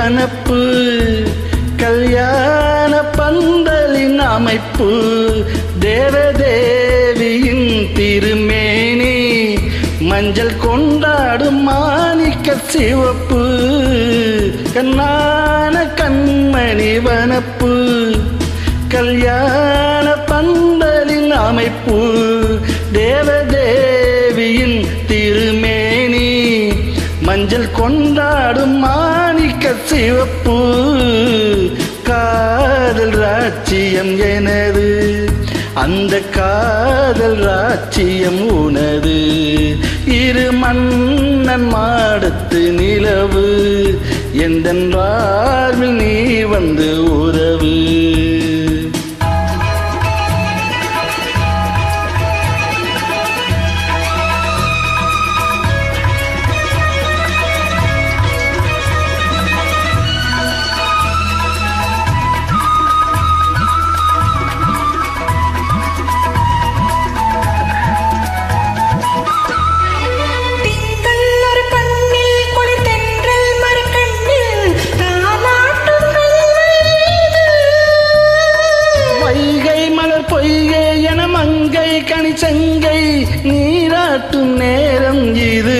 வனப்பு கல்யாண பந்தலின் அமைப்பு தேவதேவியின் திருமேனி மஞ்சள் கொண்டாடும் மாணிக்க சிவப்பு கண்ணான கண்மணி வனப்பு கல்யாண பந்தலின் அமைப்பு தேவதேவியின் திருமேனி மஞ்சள் கொண்டாடும் மாணிக்க சிவப்பு காதல் ராஜ்யம் எனது அந்த காதல் ராஜ்யம் உனது இரு மன்னன் மாடத்து நிலவு எந்தன் வாழ்வில் நீ வந்து உறவு மங்கை கனிச்சங்கை நீராட்டும் நேரம் இது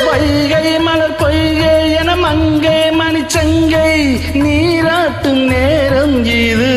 வைகை மலர் பொய்கை என மங்கை மணிச்சங்கை நீராட்டும் நேரம் இது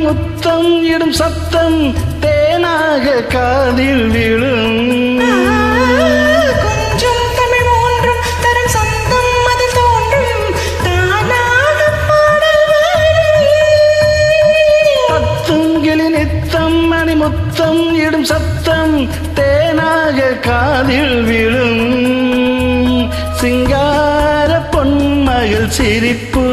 முத்தம் இடும் சத்தம் தேனாக காதில் விழும் கொஞ்சம் தமிழ் ஒன்றும் தரும் சந்தம் அது தோன்றும் தானாக பத்துங்கிளி நித்தம் மணி முத்தம் இடும் சத்தம் தேனாக காதில் விழும் சிங்கார பொன்மகள் சிரிப்பு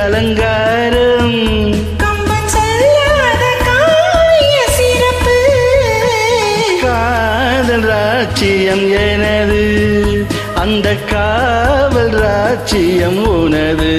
அலங்காரம் கம்பன் சொல்லாத காவிய சிறப்பு காதல் ராஜ்யம் எனது அந்த காவல் ராஜ்யம் உனது